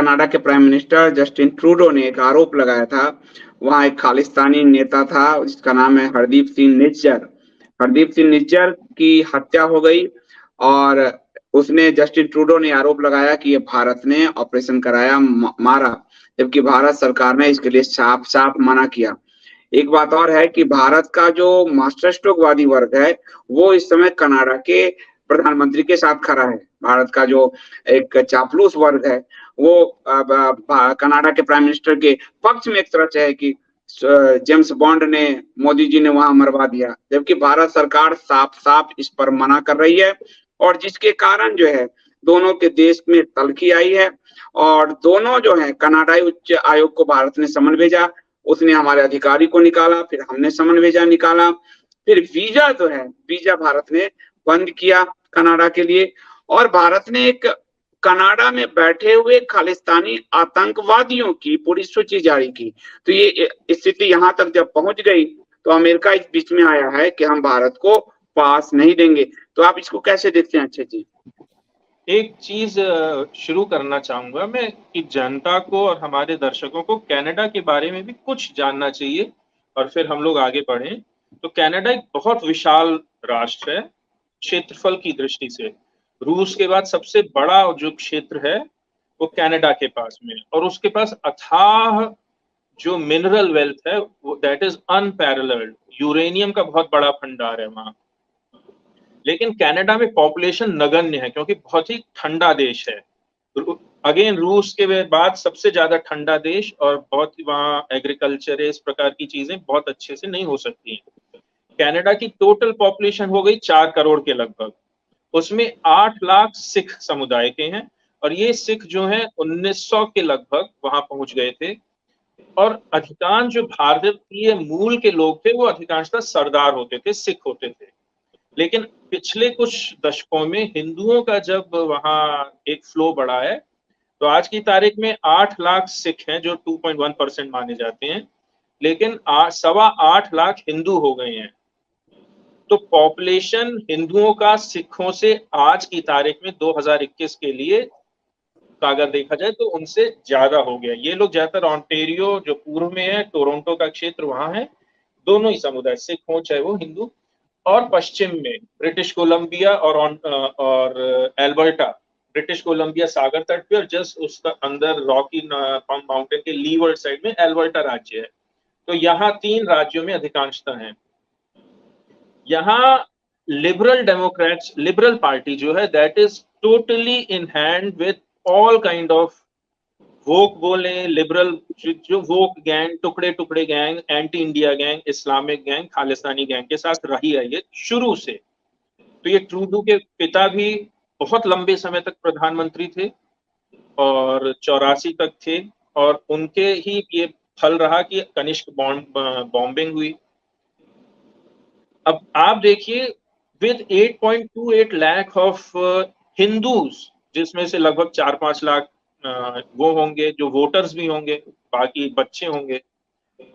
Canada के prime minister Justin Trudeau ने एक आरोप लगाया था। वहाँ एक खालिस्तानी नेता था जिसका नाम है हरदीप सिंह निज्जर। हरदीप सिंह निज्जर की हत्या हो गई और उसने जस्टिन ट्रूडो ने आरोप लगाया कि ये भारत ने ऑपरेशन कराया, मारा, जबकि भारत सरकार ने इसके लिए साफ साफ मना किया। एक बात और है कि भारत का जो मास्टर स्ट्रोकवादी वर्ग है वो इस समय कनाडा के प्रधानमंत्री के साथ खड़ा है। भारत का जो एक चापलूस वर्ग है वो कनाडा के प्राइम मिनिस्टर के पक्ष में एक तरह से है कि जेम्स बॉन्ड ने, मोदी जी ने वहां मरवा दिया, जबकि भारत सरकार साफ साफ इस पर मना कर रही है और जिसके कारण जो है दोनों के देश में तल्खी आई है और दोनों जो है कनाडाई उच्च आयोग को भारत ने समन भेजा, उसने हमारे अधिकारी को निकाला, फिर हमने समन भेजा निकाला, फिर वीजा जो है वीजा भारत ने बंद किया कनाडा के लिए और भारत ने एक कनाडा में बैठे हुए खालिस्तानी आतंकवादियों की पूरी सूची जारी की। तो ये स्थिति यहाँ तक जब पहुंच गई तो अमेरिका इस बीच में आया है कि हम भारत को पास नहीं देंगे। तो आप इसको कैसे देखते हैं अक्षय जी? एक चीज शुरू करना चाहूंगा मैं कि जनता को और हमारे दर्शकों को कनाडा के बारे में भी कुछ जानना चाहिए और फिर हम लोग आगे बढ़ें। तो कनाडा एक बहुत विशाल राष्ट्र है क्षेत्रफल की दृष्टि से। रूस के बाद सबसे बड़ा जो क्षेत्र है वो कनाडा के पास में, और उसके पास अथाह जो मिनरल वेल्थ है वो दैट इज अनपैरेलल्ड। यूरेनियम का बहुत बड़ा भंडार है वहां। लेकिन कनाडा में पॉपुलेशन नगण्य है क्योंकि बहुत ही ठंडा देश है। अगेन रूस के बाद सबसे ज्यादा ठंडा देश, और बहुत ही वहाँ एग्रीकल्चर इस प्रकार की चीजें बहुत अच्छे से नहीं हो सकती हैं। कनाडा की टोटल पॉपुलेशन हो गई 4 करोड़ के लगभग। उसमें 8 लाख सिख समुदाय के हैं और ये सिख जो हैं 1900 के लगभग वहां पहुंच गए थे। और अधिकांश जो भारतीय मूल के लोग थे वो अधिकांशतः सरदार होते थे, सिख होते थे। लेकिन पिछले कुछ दशकों में हिंदुओं का जब वहां एक फ्लो बढ़ा है तो आज की तारीख में 8 लाख सिख हैं जो 2.1% माने जाते हैं, लेकिन 8.25 लाख हिंदू हो गए हैं। तो पॉपुलेशन हिंदुओं का सिखों से आज की तारीख में 2021 के लिए अगर देखा जाए तो उनसे ज्यादा हो गया। ये लोग ज्यादातर ऑन्टेरियो जो पूर्व में है, टोरंटो का क्षेत्र वहां है, दोनों ही समुदाय सिख हो चाहे वो हिंदू, और पश्चिम में ब्रिटिश कोलंबिया और एल्बर्टा। ब्रिटिश कोलंबिया सागर तट पे और जस्ट उसका अंदर रॉकी माउंटेन के लीवर्ड साइड में एल्बर्टा राज्य है। तो यहाँ 3 राज्यों में अधिकांशता है। यहाँ लिबरल डेमोक्रेट्स, लिबरल पार्टी जो है that is totally in hand with all kind of woke बोले लिबरल, जो वोक गैंग, टुकड़े टुकड़े gang, anti India gang, Islamic gang, Khalistani gang के साथ रही है ये शुरू से। तो ये ट्रूडो के पिता भी बहुत लंबे समय तक प्रधानमंत्री थे और 84 तक थे, और उनके ही ये फल रहा कि कनिष्क बॉम्बिंग हुई। अब आप देखिए विद 8.28 लाख ऑफ हिंदूज, जिसमें से लगभग 4-5 लाख वो होंगे जो वोटर्स भी होंगे, बाकी बच्चे होंगे।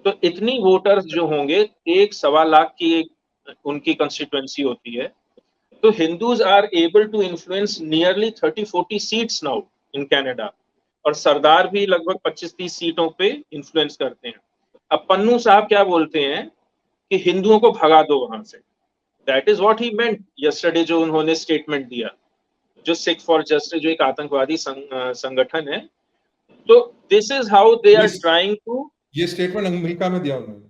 तो इतनी वोटर्स जो होंगे, 1-1.25 लाख की उनकी कंस्टिट्यूएंसी होती है। तो Hindus are able to influence nearly 30-40 seats now in Canada, और सरदार भी लगभग 25-30 सीटों पे इन्फ्लुएंस करते हैं। अब पन्नू साहब क्या बोलते हैं कि हिंदुओं को भगा दो वहां से। That is what he meant yesterday, जो उन्होंने स्टेटमेंट दिया, जो सिख फॉर जस्टिस जो एक आतंकवादी संगठन है। तो this is how they are trying to. ये स्टेटमेंट अमेरिका में दिया उन्होंने।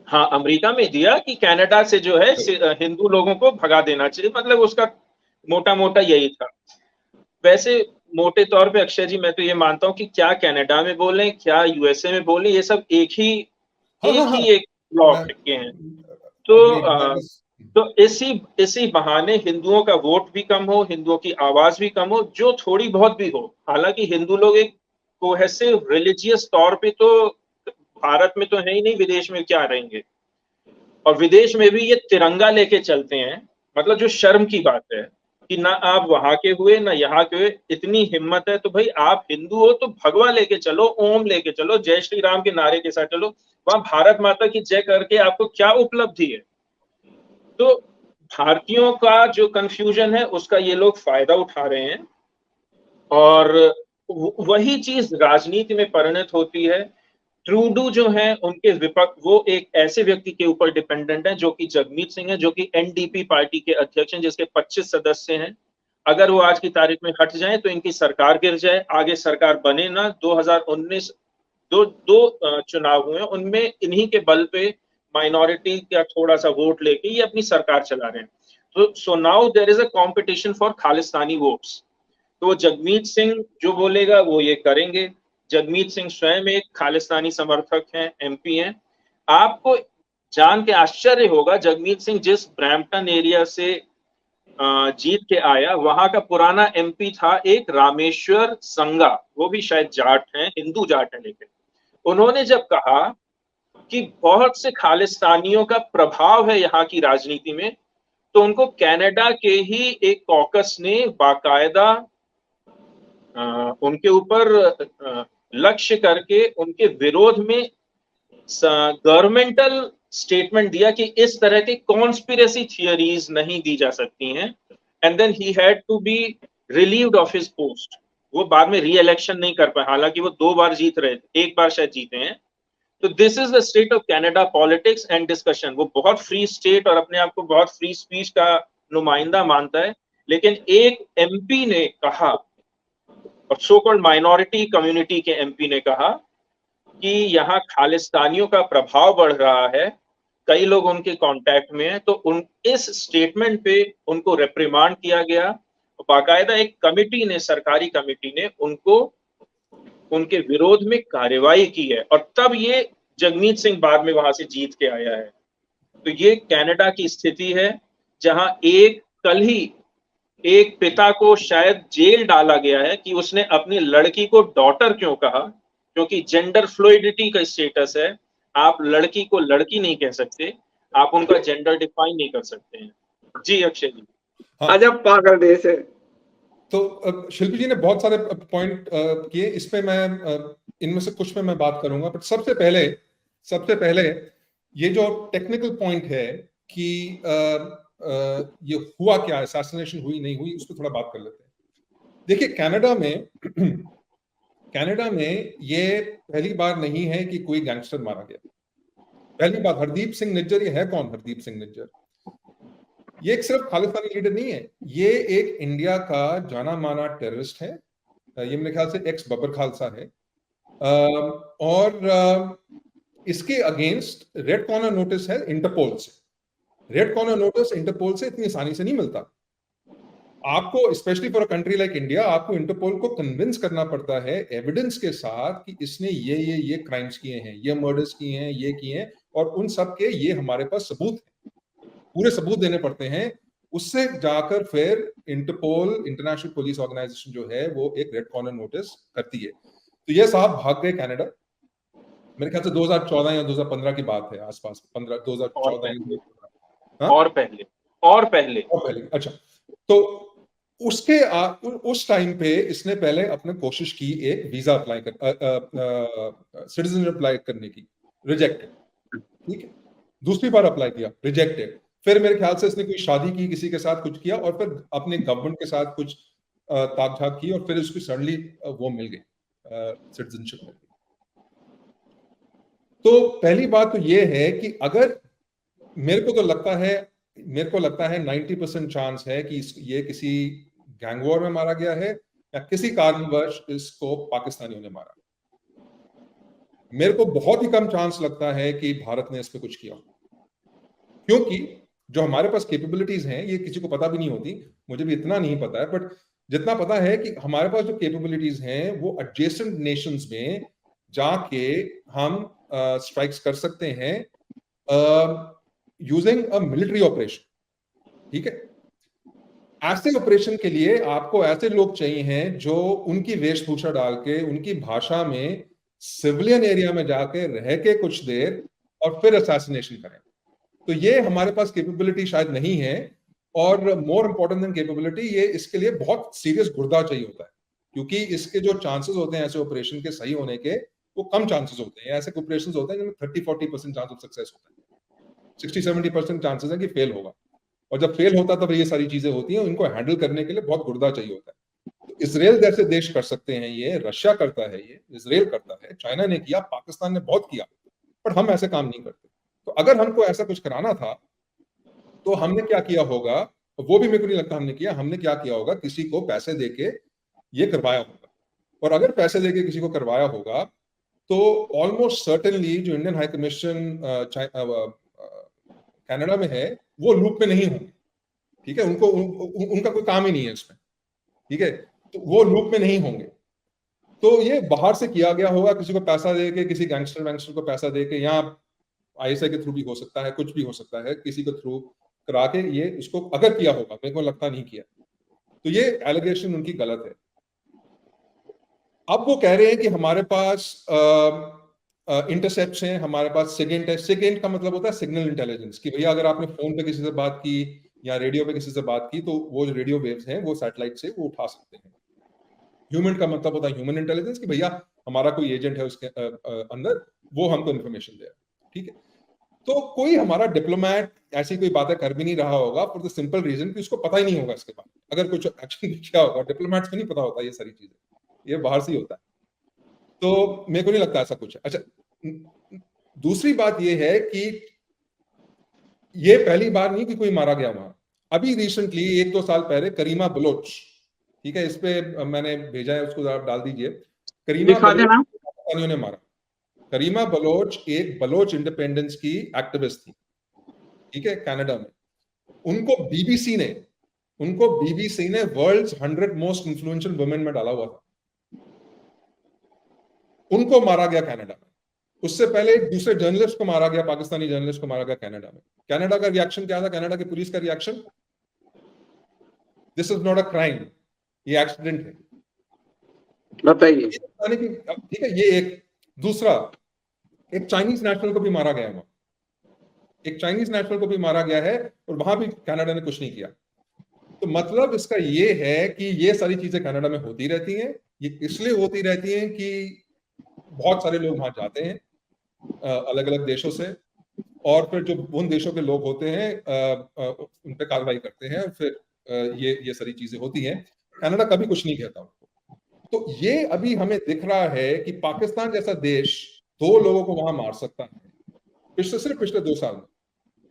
हाँ, अमेरिका में दिया कि कनाडा से जो है हिंदू लोगों को भगा देना चाहिए, मतलब उसका मोटा मोटा यही था। वैसे मोटे तौर पे अक्षय जी मैं तो ये मानता हूँ कि क्या कनाडा में बोलें क्या यूएसए में बोलें, ये सब एक ही एक ब्लॉक के हैं। तो इसी बहाने हिंदुओं का वोट भी कम हो, हिंदुओं की आवाज भी कम हो, जो थोड़ी बहुत भी हो। हालांकि हिंदू लोग एक कोहेसिव रिलीजियस तौर पे तो भारत में तो है ही नहीं, विदेश में क्या रहेंगे, और विदेश में भी ये तिरंगा लेके चलते हैं। मतलब जो शर्म की बात है कि ना आप वहां के हुए ना यहाँ के हुए, इतनी हिम्मत है तो भाई आप हिंदू हो तो भगवा लेके चलो, ओम लेके चलो, जय श्री राम के नारे के साथ चलो, वहां भारत माता की जय करके आपको क्या उपलब्धि है। तो भारतीयों का जो कंफ्यूजन है उसका ये लोग फायदा उठा रहे हैं, और वही चीज राजनीति में परिणत होती है। ट्रूडो जो है उनके विपक्ष, वो एक ऐसे व्यक्ति के ऊपर डिपेंडेंट है जो कि जगमीत सिंह है, जो कि एनडीपी पार्टी के अध्यक्ष हैं, जिसके 25 सदस्य हैं। अगर वो आज की तारीख में हट जाए तो इनकी सरकार गिर जाए, आगे सरकार बने ना। 2019 दो चुनाव हुए, उनमें इन्हीं के बल पे माइनॉरिटी का थोड़ा सा वोट लेके ये अपनी सरकार चला रहे हैं। तो so now there is a competition for Khalistani votes. तो जगमीत सिंह जो बोलेगा वो ये करेंगे। जगमीत सिंह स्वयं एक खालिस्तानी समर्थक हैं, एमपी हैं। आपको जान के आश्चर्य होगा, जगमीत सिंह जिस ब्रैम्पटन एरिया से जीत के आया, वहां का पुराना एमपी था एक रामेश्वर संगा, वो भी शायद जाट हैं, हिंदू जाट है। लेकिन उन्होंने जब कहा कि बहुत से खालिस्तानियों का प्रभाव है यहाँ की राजनीति में, तो उनको कनाडा के ही एक कॉकस ने बाकायदा उनके ऊपर लक्ष्य करके उनके विरोध में गवर्नमेंटल स्टेटमेंट दिया कि इस तरह के कॉन्स्पिरेसी थियरीज नहीं दी जा सकती हैं। And then he had to be relieved of his post. वो बाद में री इलेक्शन नहीं कर पाए, हालांकि वो 2 बार जीत रहे थे, 1 बार शायद जीते हैं। तो this is the state of Canada politics and discussion. वो बहुत फ्री स्टेट और अपने आप को बहुत फ्री स्पीच का नुमाइंदा मानता है, लेकिन एक एमपी ने कहा, और सो कॉल्ड माइनॉरिटी कम्युनिटी के एमपी ने कहा कि यहाँ खालिस्तानियों का प्रभाव बढ़ रहा है, कई लोग उनके कांटेक्ट में हैं। तो उन इस स्टेटमेंट पे उनको रिप्रिमांड किया गया। बाकायदा एक कमिटी ने, सरकारी कमिटी ने उनको उनके विरोध में कार्रवाई की है, और तब ये जगमीत सिंह बाद में वहां से जीत के आया है। तो ये कनाडा की स्थिति है, जहां कल ही एक पिता को शायद जेल डाला गया है कि उसने अपनी लड़की को डॉटर क्यों कहा, क्योंकि जेंडर फ्लूइडिटी का स्टेटस है। आप लड़की को लड़की नहीं कह सकते, आप उनका जेंडर डिफाइन नहीं कर सकते हैं। जी अक्षय जी। अजब पागल देश है। तो शिल्पी जी ने बहुत सारे पॉइंट किए, इस पे मैं इनमें से कुछ पे मैं बात करूंगा। बट सबसे पहले ये जो टेक्निकल पॉइंट है कि ये हुआ क्या, असैसिनेशन हुई नहीं हुई, उस पर थोड़ा बात कर लेते हैं। देखिए, कनाडा में ये पहली बार नहीं है कि कोई गैंगस्टर मारा गया। पहली बात, हरदीप सिंह निज्जर, ये है कौन हरदीप सिंह निज्जर? ये एक सिर्फ खालिस्तानी लीडर नहीं है, ये एक इंडिया का जाना माना टेररिस्ट है। ये मेरे ख्याल से एक्स बबर खालसा है। और इसके अगेंस्ट रेड कॉर्नर नोटिस है इंटरपोल से। रेड कॉर्नर नोटिस इंटरपोल से इतनी आसानी से नहीं मिलता। आपको, specially for a country like India, आपको इंटरपोल को कन्विंस करना पड़ता है एविडेंस के साथ कि इसने ये क्राइम्स किए हैं, ये मर्डर्स किए हैं, ये किए हैं, और उन सब के ये हमारे पास सबूत है, पूरे सबूत देने पड़ते हैं। उससे जाकर फिर इंटरपोल, इंटरनेशनल पुलिस ऑर्गेनाइजेशन जो है, वो एक रेड कॉर्नर नोटिस करती है। तो ये साहब भाग गए कनाडा। मेरे ख्याल से 2014 या 2015 की बात है, आसपास 2014 और पहले। अच्छा, तो उस टाइम पे इसने पहले अपने कोशिश की एक वीजा अप्लाई सिटीजन अप्लाई करने की, रिजेक्टेड। ठीक है, दूसरी बार अप्लाई किया, रिजेक्टेड। फिर मेरे ख्याल से इसने कोई शादी की, किसी के साथ कुछ किया, और फिर अपने गवर्नमेंट के साथ कुछ ताक-झाक की, और फिर उसको सडनली वो मिल गई, सिटीजनशिप मिल गई। तो पहली बात तो ये है कि अगर मेरे को लगता है 90% चांस है कि ये किसी गैंग वॉर में मारा गया है, या किसी कारणवश इसको पाकिस्तानियों ने मारा। मेरे को बहुत ही कम चांस लगता है कि भारत ने इस पे कुछ किया, क्योंकि जो हमारे पास कैपेबिलिटीज हैं, ये किसी को पता भी नहीं होती, मुझे भी इतना नहीं पता है, बट जितना पता है कि हमारे पास जो कैपेबिलिटीज हैं, वो एडजेसेंट नेशंस में जाके हम स्ट्राइक्स कर सकते हैं यूजिंग अ मिलिट्री ऑपरेशन। ठीक है, ऐसे ऑपरेशन के लिए आपको ऐसे लोग चाहिए हैं जो उनकी वेशभूषा डाल के, उनकी भाषा में, सिविलियन एरिया में जाके रह के कुछ देर, और फिर असैसिनेशन करें। तो ये हमारे पास कैपेबिलिटी शायद नहीं है। और मोर इंपॉर्टेंट देन कैपेबिलिटी, ये इसके लिए बहुत सीरियस गुर्दा चाहिए होता है, क्योंकि इसके जो चांसेस होते हैं ऐसे ऑपरेशन के सही होने के, वो कम चांसेस होते हैं। ऐसे ऑपरेशन होते हैं जिनमें 30-40% चांस ऑफ सक्सेस होता है, 60-70% चांसेस है कि फेल होगा। और जब फेल होता तब ये सारी चीजें होती हैं, उनको हैंडल करने के लिए बहुत गुर्दा चाहिए होता है। तो इसराइल जैसे देश कर सकते हैं, ये रशिया करता है, ये इसराइल करता है, चाइना ने किया, पाकिस्तान ने बहुत किया, पर हम ऐसे काम नहीं करते। तो अगर हमको ऐसा कुछ कराना था तो हमने क्या किया होगा, वो भी मेरे को नहीं लगता हमने किया। हमने क्या किया होगा, किसी को पैसे देके ये करवाया होगा, और अगर पैसे देके किसी को करवाया होगा तो ऑलमोस्ट सर्टेनली जो इंडियन हाई कमीशन कनाडा में है वो लूप में नहीं होंगे, ठीक है। उनका कोई काम ही नहीं है इसमें, ठीक है, तो वो लूप में नहीं होंगे। तो ये बाहर से किया गया होगा, किसी को पैसा देके, किसी गैंगस्टर को पैसा देके, या आईएसआई के थ्रू भी हो सकता है, कुछ भी हो सकता है, किसी के थ्रू करा के ये इसको अगर किया होगा, मेरे को लगता नहीं किया, तो ये एलिगेशन उनकी गलत है। अब वो कह रहे हैं कि हमारे पास इंटरसेप्ट्स हैं, हमारे पास सिगेंट है। सिगेंट का मतलब होता है सिग्नल इंटेलिजेंस, कि भैया अगर आपने फोन पे किसी से बात की या रेडियो पे किसी से बात की तो वो जो रेडियो वेव्स हैं वो सैटेलाइट से वो उठा सकते हैं। ह्यूमन का मतलब होता है ह्यूमन इंटेलिजेंस, कि भैया हमारा कोई एजेंट है उसके अंदर, वो हमको इन्फॉर्मेशन दे रहा है, ठीक है। तो कोई हमारा डिप्लोमेट ऐसी कोई बातें कर भी नहीं रहा होगा फॉर द सिंपल रीजन कि उसको पता ही नहीं होगा इसके बाद, अगर कुछ एक्शन क्या होगा। डिप्लोमेट्स को नहीं पता होता ये सारी चीजें, ये बाहर से ही होता है। तो मेरे को नहीं लगता ऐसा कुछ है। अच्छा, दूसरी बात ये है कि ये पहली बार नहीं कि कोई मारा गया वहां। अभी रिसेंटली 1-2 साल पहले करीमा बलोच, ठीक है, इस पे मैंने भेजा है, उसको आप डाल दीजिए। करीमा बलोच पाकिस्तानियों ने मारा। करीमा बलोच एक बलोच इंडिपेंडेंस की एक्टिविस्ट थी, ठीक है, कनाडा में। उनको बीबीसी ने वर्ल्ड्स 100 मोस्ट इन्फ्लुएंशियल वुमेन में डाला हुआ था। उनको मारा गया कनाडा में। उससे पहले एक दूसरे जर्नलिस्ट को मारा गया, पाकिस्तानी जर्नलिस्ट को मारा गया कनाडा में। कनाडा का रिएक्शन क्या था? कनाडा की पुलिस का reaction, this is not a crime, ये एक्सीडेंट है। बताइए, ठीक है। ये एक दूसरा, एक चाइनीज नेशनल को भी मारा गया वहां, एक चाइनीज नेशनल को भी मारा गया है, और वहां भी कनाडा ने कुछ नहीं किया। तो मतलब इसका ये है कि ये सारी चीजें कनाडा में होती रहती हैं। ये इसलिए होती रहती हैं कि बहुत सारे लोग वहां जाते हैं अलग अलग देशों से, और फिर जो उन देशों के लोग होते हैं उन पे कार्रवाई करते हैं, फिर ये सारी चीजें होती हैं। कनाडा कभी कुछ नहीं कहता उनको। तो ये अभी हमें दिख रहा है कि पाकिस्तान जैसा देश 2 लोगों को वहां मार सकता है, सिर्फ पिछले 2 साल में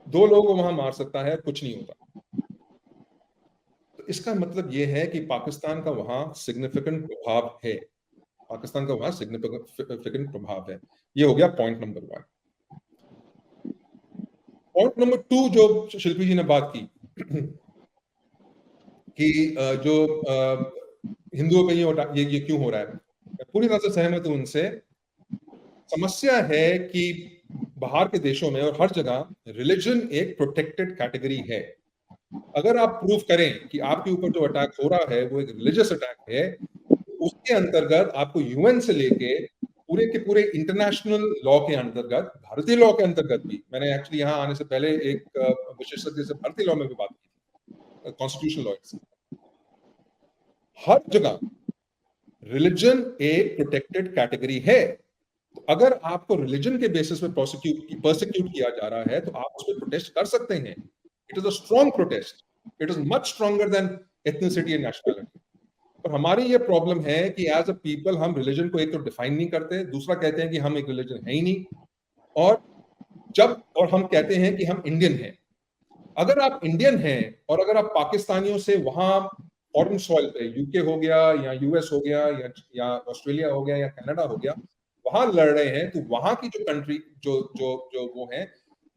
2 लोगों को वहां मार सकता है, कुछ नहीं होता। तो इसका मतलब ये है कि पाकिस्तान का वहां सिग्निफिकेंट प्रभाव है, पाकिस्तान का वहां सिग्निफिकेंट प्रभाव है। ये हो गया पॉइंट नंबर 1। पॉइंट नंबर 2 जो शिल्पी जी ने बात की कि जो हिंदुओं पे ये क्यों हो रहा है, मैं पूरी तरह से सहमत हूं उनसे। समस्या है कि बाहर के देशों में और हर जगह रिलीजन एक प्रोटेक्टेड कैटेगरी है। अगर आप प्रूव करें कि आपके ऊपर जो अटैक हो रहा है वो एक रिलीजियस अटैक है, उसके अंतर्गत आपको यूएन से लेके पूरे के पूरे इंटरनेशनल लॉ के अंतर्गत, भारतीय लॉ के अंतर्गत भी, मैंने एक्चुअली यहाँ आने से पहले एक विशेषज्ञ से भारतीय लॉ में भी बात की थी, कॉन्स्टिट्यूशनल लॉ से, हर जगह रिलीजन एक प्रोटेक्टेड कैटेगरी है। तो अगर आपको रिलीजन के बेसिस पे परसिक्यूट किया जा रहा है तो आप उस पर प्रोटेस्ट कर सकते हैं। It is a strong protest, it is much stronger than ethnicity and nationality. और हमारी ये प्रॉब्लम है कि एज अ पीपल हम रिलीजन को एक तो डिफाइन नहीं करते, दूसरा कहते हैं कि हम एक रिलीजन है ही नहीं, और हम कहते हैं कि हम इंडियन हैं। अगर आप इंडियन हैं और अगर आप पाकिस्तानियों से वहां फॉरेन सॉइल पे, यूके हो गया या यूएस हो गया या ऑस्ट्रेलिया हो गया या कनाडा हो गया, वहां लड़ रहे हैं, तो वहां की जो कंट्री जो वो हैं,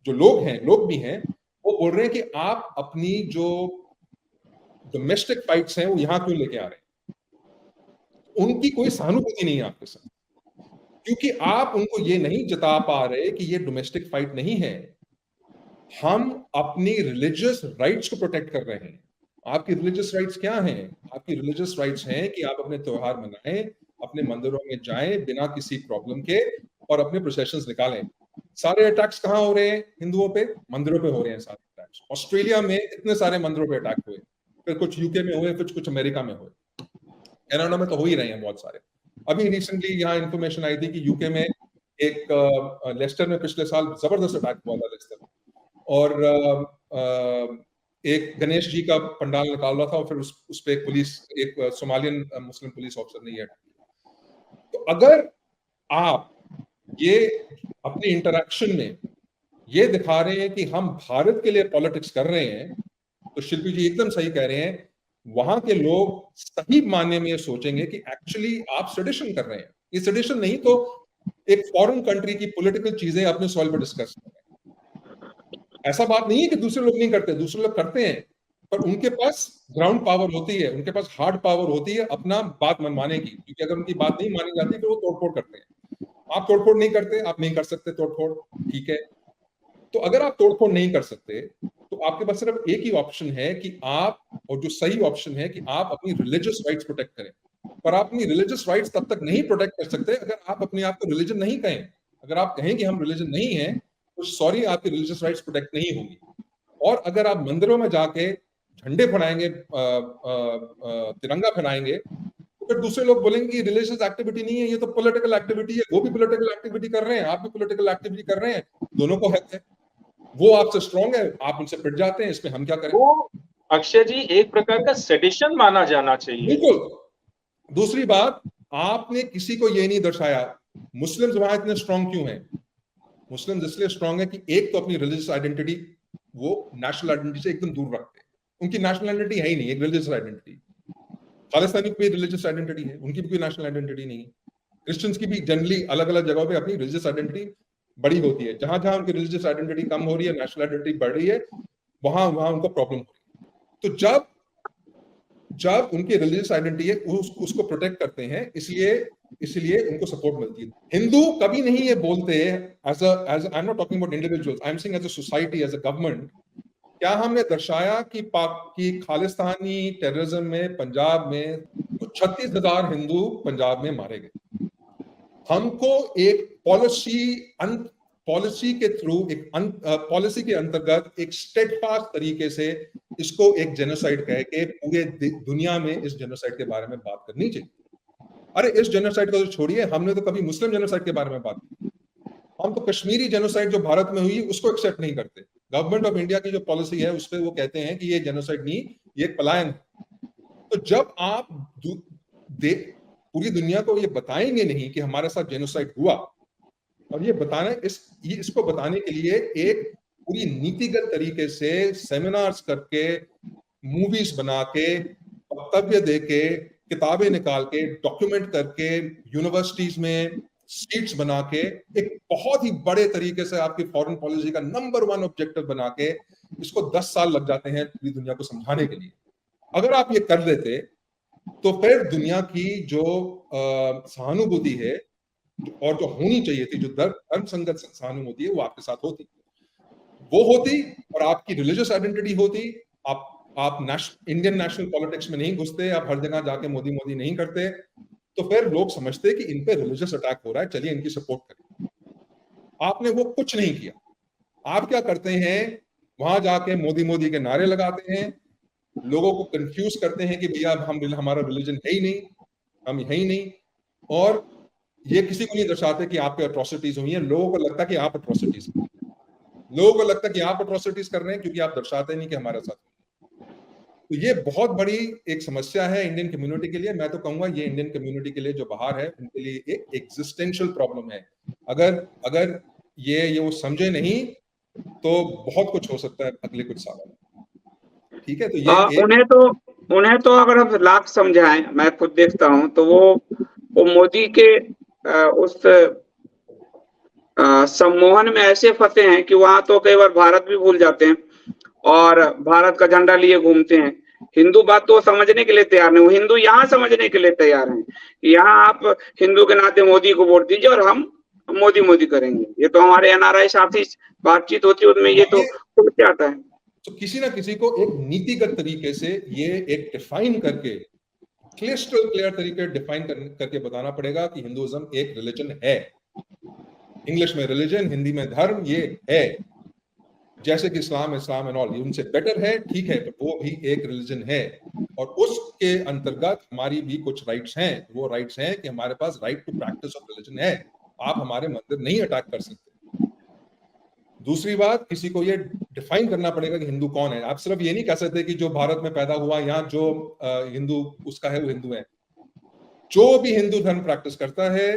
जो लोग भी हैं, वो बोल रहे हैं कि आप अपनी जो डोमेस्टिक फाइट्स हैं वो यहां क्यों लेके आ रहे हैं। उनकी कोई सहानुभूति नहीं है आपके साथ, क्योंकि आप उनको ये नहीं जता पा रहे कि ये डोमेस्टिक फाइट नहीं है, हम अपनी रिलीजियस राइट्स को प्रोटेक्ट कर रहे हैं। आपकी रिलीजियस राइट्स क्या हैं? आपकी रिलीजियस राइट्स हैं कि आप अपने त्योहार मनाएं, अपने मंदिरों में जाएं बिना किसी प्रॉब्लम के, और अपने प्रोसेशंस निकालें। सारे अटैक्स कहाँ हो रहे हैं हिंदुओं पे? मंदिरों पे हो रहे हैं सारे अटैक्स। ऑस्ट्रेलिया में इतने सारे मंदिरों पे अटैक हुए, फिर कुछ यूके में हुए, फिर कुछ अमेरिका में हुए, कनाडा में तो हो ही रहे हैं बहुत सारे। अभी रिसेंटली यहाँ इंफॉर्मेशन आई थी कि यूके में एक लेस्टर में पिछले साल जबरदस्त अटैक हुआ था लेस्टर में, और एक गणेश जी का पंडाल निकाल रहा था और फिर उस पे एक सोमालियन मुस्लिम पुलिस ऑफिसर ने अटैक किया। तो अगर आप ये अपनी इंटरेक्शन में ये दिखा रहे हैं कि हम भारत के लिए पॉलिटिक्स कर रहे हैं, तो शिल्पी जी एकदम सही कह रहे हैं, वहां के लोग सही मायने में ये सोचेंगे कि एक्चुअली आप सेडिशन कर रहे हैं। ये सेडिशन नहीं तो एक फॉरेन कंट्री की पॉलिटिकल चीजें अपने सॉइल पर डिस्कस कर रहे हैं। ऐसा बात नहीं है कि दूसरे लोग नहीं करते, दूसरे लोग करते हैं, पर उनके पास ग्राउंड पावर होती है, उनके पास हार्ड पावर होती है अपना बात मनवाने की, क्योंकि अगर उनकी बात नहीं मानी जाती तो वो तोड़फोड़ करते हैं। आप तोड़फोड़ नहीं करते, आप नहीं कर सकते तोड़फोड़, ठीक है। तो अगर आप तोड़फोड़ नहीं कर सकते तो आपके पास सिर्फ एक ही ऑप्शन है कि आप, और जो सही ऑप्शन है कि आप अपनी रिलीजियस राइट्स प्रोटेक्ट करें। पर आप अपनी रिलीजियस राइट्स तब तक नहीं प्रोटेक्ट कर सकते अगर आप अपने आप को रिलीजन नहीं कहें। अगर आप कहें कि हम रिलीजन नहीं है तो सॉरी, आपकी रिलीजियस राइट्स प्रोटेक्ट नहीं होंगी। और अगर आप मंदिरों में जाके झंडे फहराएंगे, तिरंगा फहराएंगे, तो फिर दूसरे लोग बोलेंगे कि रिलीजियस एक्टिविटी नहीं है, ये तो पॉलिटिकल एक्टिविटी है। वो भी पॉलिटिकल एक्टिविटी कर रहे हैं, आप भी पॉलिटिकल एक्टिविटी कर रहे हैं, दोनों को हक है। वो आपसे स्ट्रांग है, आप उनसे पिट जाते हैं, इसमें हम क्या करें? वो अक्षय जी एक प्रकार का सेडिशन माना जाना चाहिए। बिल्कुल। दूसरी बात, आपने किसी को ये नहीं दर्शाया मुस्लिम्स वहां इतने स्ट्रांग क्यों हैं। मुस्लिम्स इसलिए स्ट्रांग है कि एक तो अपनी रिलीजियस आइडेंटिटी वो नेशनल आइडेंटिटी से एकदम दूर रखते हैं। उनकी नेशनल आइडेंटिटी है ही नहीं, एक रिलीजियस आइडेंटिटी। खालिस्तानी की भी रिलीजियस आइडेंटिटी है, उनकी भी कोई नेशनल आइडेंटिटी नहीं है। क्रिश्चियंस की भी जनरली अलग अलग जगहों पे अपनी रिलीजियस आइडेंटिटी बड़ी होती है। जहां जहां उनकी रिलीजियस आइडेंटिटी कम हो रही है, नेशनल आइडेंटिटी बढ़ रही है, वहां वहां उनको प्रॉब्लम हो रही है। तो जब उनकी रिलीजियस आइडेंटिटी है उसको प्रोटेक्ट करते हैं, इसलिए उनको सपोर्ट मिलती है। हिंदू कभी नहीं ये बोलते, as I am not talking about individuals, I am saying as a society, as a government, क्या हमने दर्शाया कि खालिस्तानी टेररिज्म में पंजाब में 36,000 हिंदू पंजाब में मारे गए। हमको एक पॉलिसी के थ्रू, एक पॉलिसी के अंतर्गत एक स्टेडफास्ट तरीके से इसको एक जेनोसाइड कह के पूरे दुनिया में इस जेनोसाइड के बारे में बात करनी चाहिए। अरे इस जेनोसाइड को तो छोड़िए, हमने तो कभी मुस्लिम जेनोसाइड के बारे में बात की। हम तो कश्मीरी जेनोसाइड जो भारत में हुई उसको एक्सेप्ट नहीं करते। गवर्नमेंट ऑफ इंडिया की जो पॉलिसी है उस पर वो कहते हैं कि ये जेनोसाइड नहीं, ये एक पलायन है। तो जब आप पूरी दुनिया को ये बताएंगे नहीं कि हमारे साथ जेनोसाइड हुआ, और ये बताना इसको बताने के लिए एक पूरी नीतिगत तरीके से सेमिनार्स करके, मूवीज बना के, वक्तव्य दे के, किताबें निकाल के, डॉक्यूमेंट करके, यूनिवर्सिटीज में सीट्स बना के, एक बहुत ही बड़े तरीके से आपकी फॉरेन पॉलिसी का नंबर 1 ऑब्जेक्टिव बना के, इसको 10 साल लग जाते हैं पूरी दुनिया को समझाने के लिए। अगर आप ये कर देते तो फिर दुनिया की जो सहानुभूति है और जो होनी चाहिए थी, जो धर्म संगत सहानुभूति है, वो आपके साथ होती, वो होती, और आपकी रिलीजियस आइडेंटिटी होती। आप इंडियन नेशनल पॉलिटिक्स में नहीं घुसते, आप हर जगह जाके मोदी मोदी नहीं करते, तो फिर लोग समझते कि इन पे रिलीजियस अटैक हो रहा है, चलिए इनकी सपोर्ट करें। आपने वो कुछ नहीं किया। आप क्या करते हैं, वहां जाके मोदी मोदी के नारे लगाते हैं, लोगों को कंफ्यूज करते हैं कि भैया हमारा रिलीजन है ही नहीं, हम है ही नहीं, और ये किसी को नहीं दर्शाते कि आप पे अट्रॉसिटीज हुई हैं। लोगों को लगता है कि आप अट्रॉसिटीज कर रहे हैं क्योंकि आप दर्शाते नहीं कि हमारे साथ। तो ये बहुत बड़ी एक समस्या है इंडियन कम्युनिटी के लिए। मैं तो कहूंगा ये इंडियन कम्युनिटी के लिए जो बाहर है उनके लिए एक एग्जिस्टेंशियल प्रॉब्लम है। अगर ये वो समझे नहीं तो बहुत कुछ हो सकता है अगले कुछ सालों में। ठीक है, तो ये उन्हें तो अगर हम लाख समझाएं, मैं खुद देखता हूं तो वो मोदी के उस सम्मोहन में ऐसे फंसे हैं कि वहां तो कई बार भारत भी भूल जाते हैं और भारत का झंडा लिए घूमते हैं। हिंदू बात तो समझने के लिए तैयार नहीं, वो हिंदू यहाँ समझने के लिए तैयार हैं। यहाँ आप हिंदू के नाते मोदी को वोट दीजिए और हम मोदी मोदी करेंगे। ये तो हमारे एनआरआई साथी बातचीत होती है उसमें ये तो खुद से आता है। तो किसी ना किसी को एक नीतिगत तरीके से ये एक डिफाइन करके, क्लियर तरीके डिफाइन करके बताना पड़ेगा कि हिंदुइज्म एक रिलीजन है। इंग्लिश में रिलीजन, हिंदी में धर्म, ये है। जैसे कि इस्लाम एंड ऑल, ये उनसे बेटर है, ठीक है, तो वो भी एक रिलीजन है और उसके अंतर्गत हमारी भी कुछ राइट्स हैं। वो राइट्स हैं कि हमारे पास right to practice of religion है। आप हमारे मंदिर नहीं अटैक कर सकते। दूसरी बात, किसी को ये डिफाइन करना पड़ेगा कि हिंदू कौन है। आप सिर्फ ये नहीं कह सकते कि जो भारत में पैदा हुआ, यहाँ जो हिंदू उसका है वो हिंदू है। जो भी हिंदू धर्म प्रैक्टिस करता है,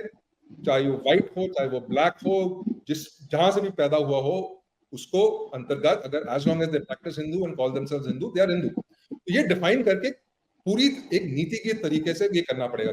चाहे वो व्हाइट हो चाहे वो ब्लैक हो, जहां से भी पैदा हुआ हो, उसको अंतर्गत अगर as long as they practise Hindu and call themselves Hindu, they are Hindu. तो ये डिफाइन करके पूरी एक नीति के तरीके से ये करना पड़ेगा।